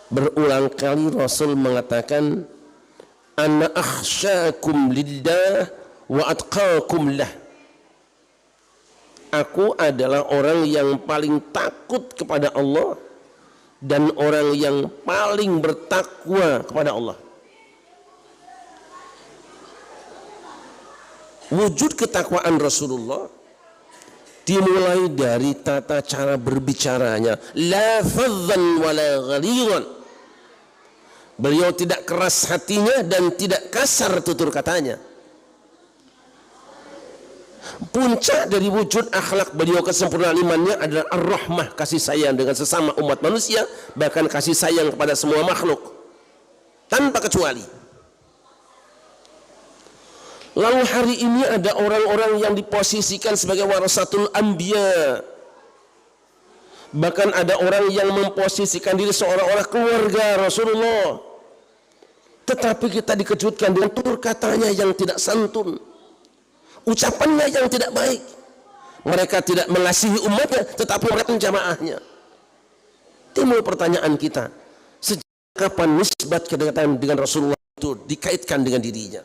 Berulang kali Rasul mengatakan, ana akhsyakum lillah wa atqakum lah. Aku adalah orang yang paling takut kepada Allah dan orang yang paling bertakwa kepada Allah. Wujud ketakwaan Rasulullah dimulai dari tata cara berbicaranya, la fadhan wa la ghalidhan. Beliau tidak keras hatinya dan tidak kasar tutur katanya. Puncak dari wujud akhlak beliau, kesempurnaan imannya adalah ar-rahmah, kasih sayang dengan sesama umat manusia, bahkan kasih sayang kepada semua makhluk tanpa kecuali. Lalu hari ini ada orang-orang yang diposisikan sebagai warasatul anbiya. Bahkan ada orang yang memposisikan diri seolah-olah keluarga Rasulullah. Tetapi kita dikejutkan dengan tutur katanya yang tidak santun, ucapannya yang tidak baik. Mereka tidak mengasihi umatnya, tetapi mereka jamaahnya. Timbul pertanyaan kita, sejak kapan nisbat kedekatan dengan Rasulullah itu dikaitkan dengan dirinya?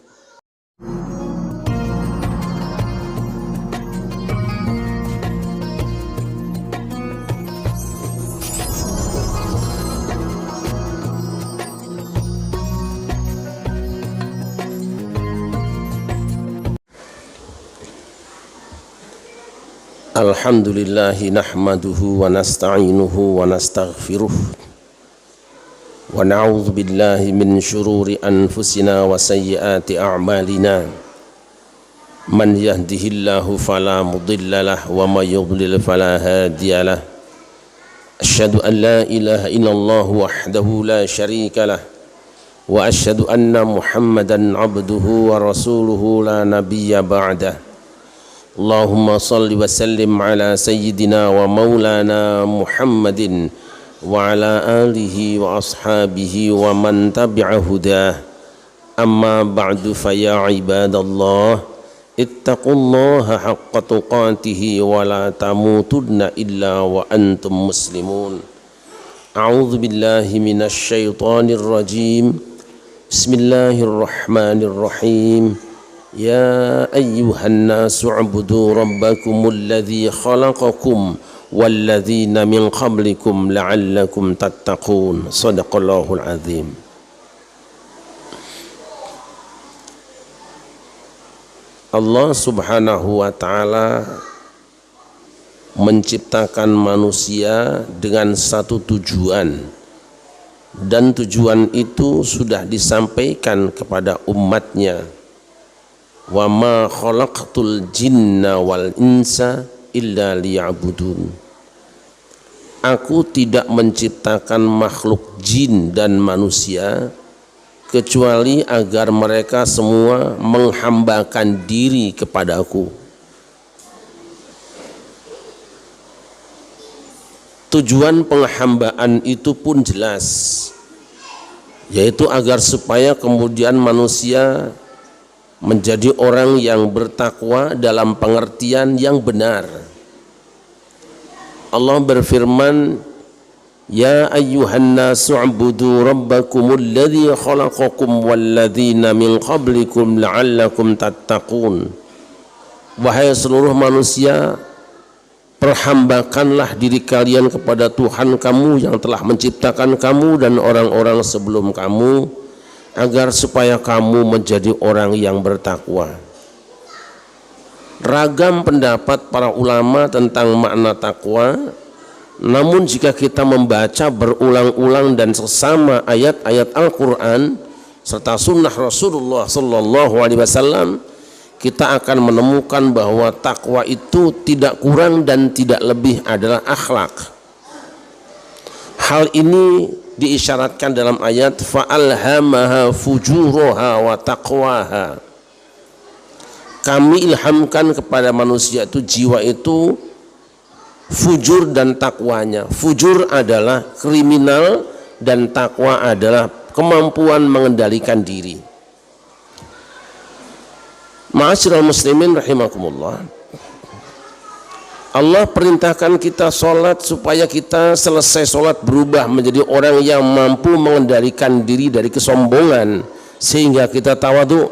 Alhamdulillahi nahmaduhu wa nasta'inuhu wa nastaghfiruh wa na'udzu billahi min syururi anfusina wa sayyiati a'malina. Man yahdihillahu fala mudhillalah wa may yudlil fala hadiyalah. Asyhadu an la ilaha illallah wahdahu la syarikalah wa asyhadu anna Muhammadan abduhu wa rasuluhu la nabiyya ba'dah. Allahumma salli wa sallim ala sayyidina wa maulana Muhammadin wa ala alihi wa ashabihi wa man tabi'a hudah. Amma ba'du fa ya ibadallah, ittaqullaha haqqa tuqatihi wa la tamutunna illa wa antum muslimun. A'udzu billahi minasy syaithanir rajim. Bismillahirrahmanirrahim. Ya ayyuhan nasu u'budu rabbakumul ladzi khalaqakum walladzina min qablikum la'allakum tattaqun. Shadaqallahul azim. Allah subhanahu wa ta'ala menciptakan manusia dengan satu tujuan, dan tujuan itu sudah disampaikan kepada umatnya. Wa ma khalaqtul jinna wal insa illa liya'budun. Aku tidak menciptakan makhluk jin dan manusia kecuali agar mereka semua menghambakan diri kepadaku. Tujuan penghambaan itu pun jelas, yaitu agar supaya kemudian manusia menjadi orang yang bertakwa dalam pengertian yang benar. Allah berfirman, ya ayyuhan nasu u'budu rabbakumul ladzi khalaqakum walladzina min qablikum la'allakum tattaqun. Wahai seluruh manusia, perhambakanlah diri kalian kepada Tuhan kamu yang telah menciptakan kamu dan orang-orang sebelum kamu, agar supaya kamu menjadi orang yang bertakwa. Ragam pendapat para ulama tentang makna takwa, namun jika kita membaca berulang-ulang dan sesama ayat-ayat Al-Quran serta sunnah Rasulullah Sallallahu Alaihi Wasallam, kita akan menemukan bahwa takwa itu tidak kurang dan tidak lebih adalah akhlak. Hal ini diisyaratkan dalam ayat fa'alhamaha fujuraha wa taqwaha. Kami ilhamkan kepada manusia itu, jiwa itu, fujur dan takwanya. Fujur adalah kriminal dan takwa adalah kemampuan mengendalikan diri. Ma'asyiral muslimin rahimakumullah. Allah perintahkan kita sholat supaya kita selesai sholat berubah menjadi orang yang mampu mengendalikan diri dari kesombongan sehingga kita tawadhu.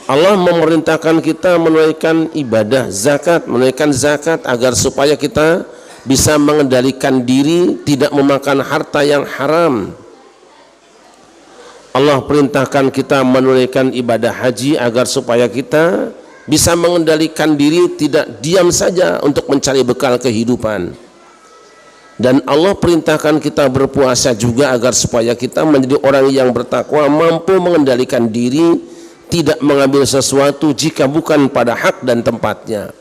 Allah memerintahkan kita menunaikan ibadah menunaikan zakat agar supaya kita bisa mengendalikan diri tidak memakan harta yang haram. Allah perintahkan kita menunaikan ibadah haji agar supaya kita bisa mengendalikan diri tidak diam saja untuk mencari bekal kehidupan. Dan Allah perintahkan kita berpuasa juga agar supaya kita menjadi orang yang bertakwa, mampu mengendalikan diri, tidak mengambil sesuatu jika bukan pada hak dan tempatnya.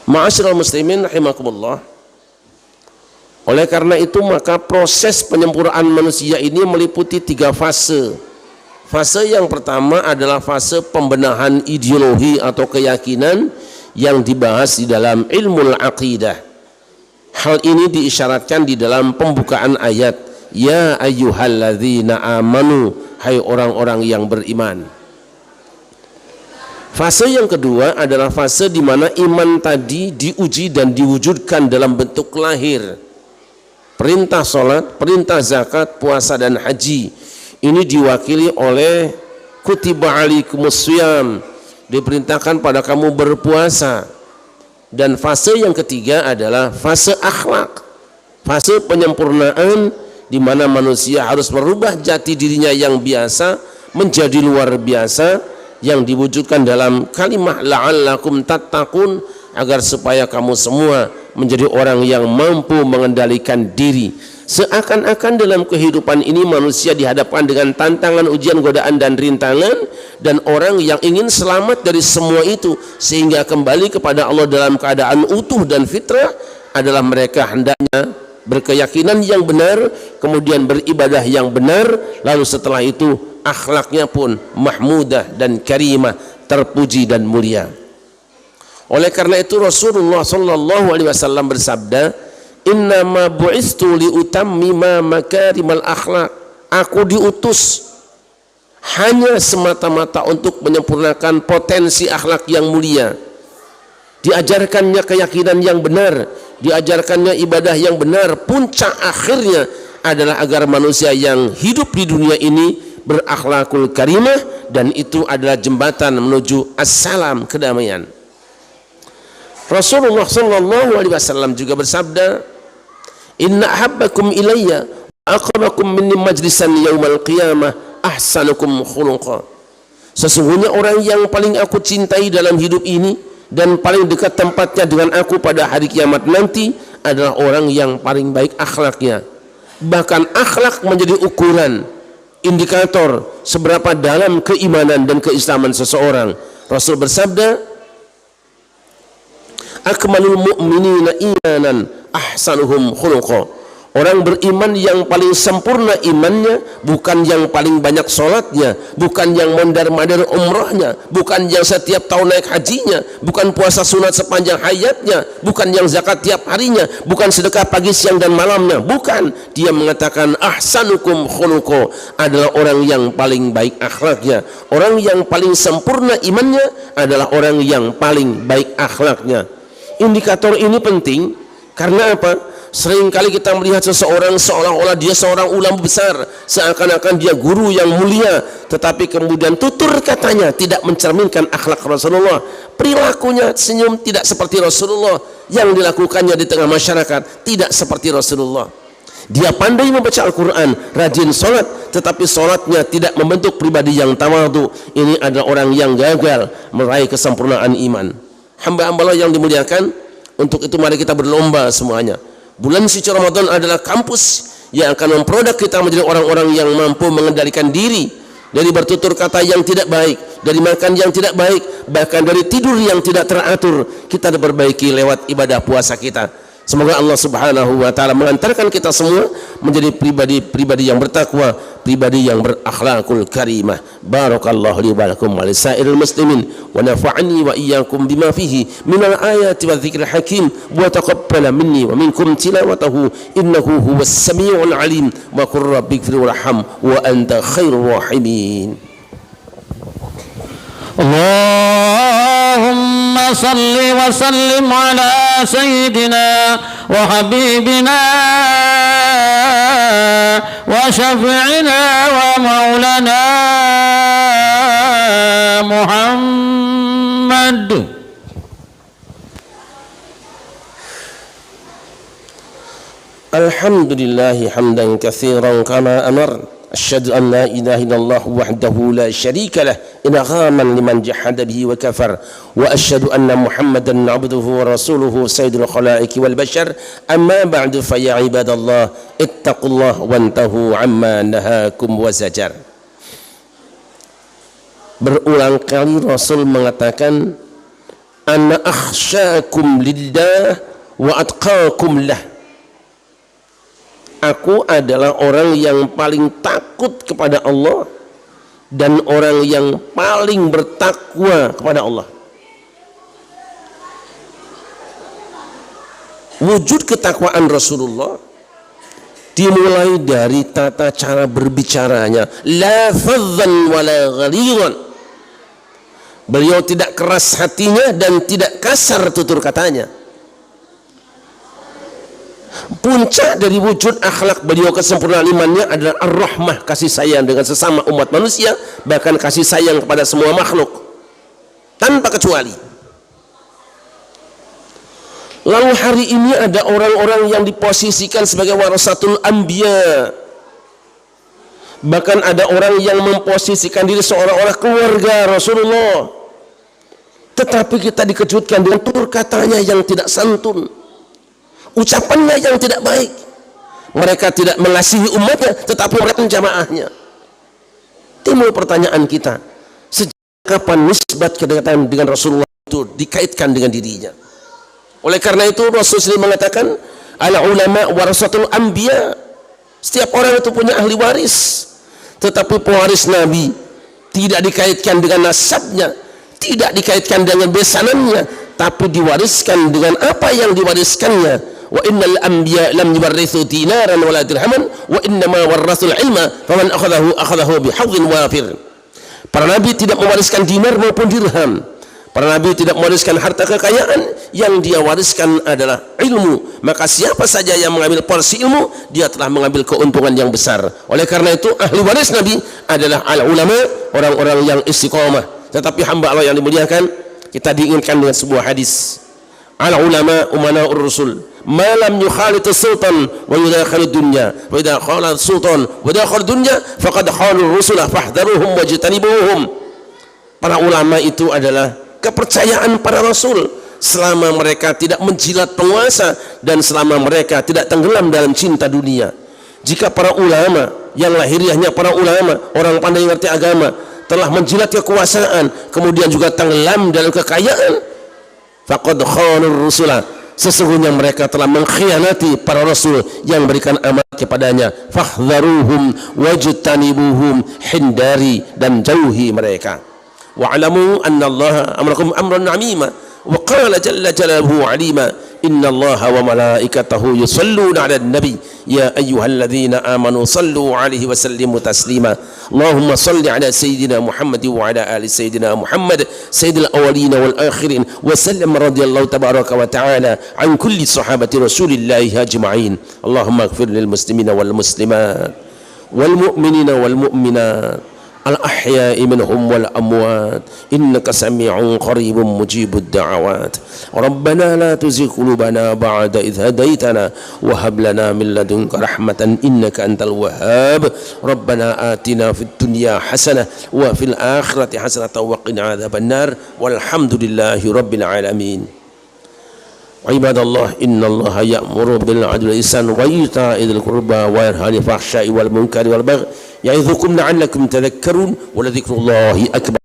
Ma'asyiral muslimin rahimakumullah. Oleh karena itu maka proses penyempurnaan manusia ini meliputi 3 fase. Fase yang pertama adalah fase pembenahan ideologi atau keyakinan yang dibahas di dalam ilmu aqidah. Hal ini diisyaratkan di dalam pembukaan ayat, ya ayyuhalladzina amanu, hai orang-orang yang beriman. Fase yang kedua adalah fase di mana iman tadi diuji dan diwujudkan dalam bentuk lahir. Perintah sholat, perintah zakat, puasa dan haji ini diwakili oleh kutiba alaikumussyam, diperintahkan pada kamu berpuasa. Dan fase yang ketiga adalah fase akhlak, fase penyempurnaan di mana manusia harus merubah jati dirinya yang biasa menjadi luar biasa, yang diwujudkan dalam kalimat la'allakum tattaqun, agar supaya kamu semua menjadi orang yang mampu mengendalikan diri. Seakan-akan dalam kehidupan ini manusia dihadapkan dengan tantangan, ujian, godaan dan rintangan, dan orang yang ingin selamat dari semua itu sehingga kembali kepada Allah dalam keadaan utuh dan fitrah adalah mereka hendaknya berkeyakinan yang benar, kemudian beribadah yang benar, lalu setelah itu akhlaknya pun mahmudah dan karimah, terpuji dan mulia. Oleh karena itu Rasulullah sallallahu alaihi wasallam bersabda, innama bu'istu liutammima makarimal akhlak, aku diutus hanya semata-mata untuk menyempurnakan potensi akhlak yang mulia. Diajarkannya keyakinan yang benar, diajarkannya ibadah yang benar, puncak akhirnya adalah agar manusia yang hidup di dunia ini berakhlakul karimah, dan itu adalah jembatan menuju assalam, kedamaian. Rasulullah sallallahu alaihi wasallam juga bersabda, inna ahabbakum ilayya aqrabakum minni majlisan yaumal qiyamah ahsanukum khuluqa. Sesungguhnya orang yang paling aku cintai dalam hidup ini dan paling dekat tempatnya dengan aku pada hari kiamat nanti adalah orang yang paling baik akhlaknya. Bahkan akhlak menjadi ukuran, indikator seberapa dalam keimanan dan keislaman seseorang. Rasul bersabda, akmalul mu'minina imanan ahsanuhum khuluqa. Orang beriman yang paling sempurna imannya bukan yang paling banyak sholatnya, bukan yang mondar-mandir umrohnya, bukan yang setiap tahun naik hajinya, bukan puasa sunat sepanjang hayatnya, bukan yang zakat tiap harinya, bukan sedekah pagi, siang dan malamnya, bukan. Dia mengatakan ahsanukum khuluqa, adalah orang yang paling baik akhlaknya. Orang yang paling sempurna imannya adalah orang yang paling baik akhlaknya. Indikator ini penting karena apa? Seringkali kita melihat seseorang seolah-olah dia seorang ulama besar, seakan-akan dia guru yang mulia, tetapi kemudian tutur katanya tidak mencerminkan akhlak Rasulullah, perilakunya senyum tidak seperti Rasulullah, yang dilakukannya di tengah masyarakat tidak seperti Rasulullah. Dia pandai membaca Al-Quran, rajin sholat, tetapi sholatnya tidak membentuk pribadi yang tawadhu. Ini adalah orang yang gagal meraih kesempurnaan iman. Hamba-hamba yang dimuliakan, untuk itu mari kita berlomba semuanya. Bulan suci Ramadan adalah kampus yang akan memproduk kita menjadi orang-orang yang mampu mengendalikan diri dari bertutur kata yang tidak baik, dari makan yang tidak baik, bahkan dari tidur yang tidak teratur. Kita diperbaiki lewat ibadah puasa kita. Semoga Allah subhanahu wa ta'ala mengantarkan kita semua menjadi pribadi yang bertakwa, pribadi yang berakhlakul karimah. Barakallahu li wa lakum wa lisairil muslimin wa nafa'ani wa iyyakum bima fihi minal ayati wa dzikril hakim wa taqabbala minni wa minkum tilawatahu innahu huwas samiul alim wa qur rabbighfir warham wa anta khairur rahimin. Allahumma اللهم صل وسلم على سيدنا وحبيبنا وشفيعنا ومولانا محمد. Alhamdulillahi hamdan katsiran kama amar. Asyhadu an la ilaha illallah wahdahu la syarika lah idghaman liman jahada bihi wa kafar, wa asyhadu anna Muhammadan abduhu wa rasuluhu sayyidul khalaiqi wal bashar. Amma ba'du, fa ya ibadallah ittaqullah wantahu amma nahakum wa zajar. Berulang kali Rasul mengatakan, ana akhsyakum lillah wa atqakum lah. Aku adalah orang yang paling takut kepada Allah dan orang yang paling bertakwa kepada Allah. Wujud ketakwaan Rasulullah dimulai dari tata cara berbicaranya, la fadhan wala ghalidhan. Beliau tidak keras hatinya dan tidak kasar tutur katanya. Puncak dari wujud akhlak beliau, kesempurnaan imannya adalah ar-rahmah, kasih sayang dengan sesama umat manusia, bahkan kasih sayang kepada semua makhluk tanpa kecuali. Lalu hari ini ada orang-orang yang diposisikan sebagai warasatul anbiya, bahkan ada orang yang memposisikan diri seolah-olah keluarga Rasulullah, tetapi kita dikejutkan dengan tutur katanya yang tidak santun, ucapannya yang tidak baik. Mereka tidak mengasihi umatnya, tetapi mereka jamaahnya. Timbul pertanyaan kita, sejak kapan nisbat kedekatan dengan Rasulullah itu dikaitkan dengan dirinya? Oleh karena itu Rasulullah mengatakan, al ulama warasatul anbiya. Setiap orang itu punya ahli waris, tetapi pewaris Nabi tidak dikaitkan dengan nasabnya, tidak dikaitkan dengan besanannya, tapi diwariskan dengan apa yang diwariskannya. Wa innal anbiya lam yuwarrithu dinaran wala dirhaman wa innama warrathul ilma faman akhadahu bihadhin wafir. Para nabi tidak mewariskan dinar maupun dirham. Para nabi tidak mewariskan harta kekayaan, yang dia wariskan adalah ilmu. Maka siapa saja yang mengambil porsi ilmu, dia telah mengambil keuntungan yang besar. Oleh karena itu ahli waris nabi adalah al ulama, orang-orang yang istiqomah. Tetapi hamba Allah yang dimuliakan, kita diingatkan dengan sebuah hadis, al ulama umana'ur rusul malam yukhalitu sultan wa yudakhilu dunya wa idha khalat sultan wa dakhal dunya faqad khalul rusulah fahdharuhum wajtanibuhum. Para ulama itu adalah kepercayaan para rasul selama mereka tidak menjilat penguasa dan selama mereka tidak tenggelam dalam cinta dunia. Jika para ulama yang lahiriahnya para ulama, orang pandai ngerti agama, telah menjilat kekuasaan kemudian juga tenggelam dalam kekayaan, faqad khalul rusulah, sesungguhnya mereka telah mengkhianati para rasul yang berikan amanat kepadanya. Fahdharuhum wajtanibuhum, hindari dan jauhi mereka. Wa'lamu anna Allah amrakum amran 'azima wa qala jalla jalaluhu 'alima inna Allah wa malaikatahu yusalluna 'alan nabi ya ayyuhalladzina amanu sallu 'alaihi wa sallimu taslima. Allahumma salli 'ala sayyidina Muhammad wa 'ala ali sayyidina Muhammad sayyidil awwalin wal akhirin wa sallam radhiyallahu tabaraka wa ta'ala an kulli sahabati rasulillahi ajma'in. Allahumma ighfir lil muslimina wal muslimat wal mu'minina wal mu'minat الأحياء منهم والأموات إنك سميع قريب مجيب الدعوات. ربنا لا تزغ قلوبنا بعد إذ هديتنا وهب لنا من لدنك رحمة إنك أنت الوهاب. ربنا آتنا في الدنيا حسنة وفي الآخرة حسنة وقنا عذاب النار والحمد لله رب العالمين. عباد الله إن الله يأمر بالعدل والإحسان وإيتاء ذي القربى وينهى عن الفحشاء والمنكر والبغي يعظكم لعلكم تذكرون ولذكر الله أكبر.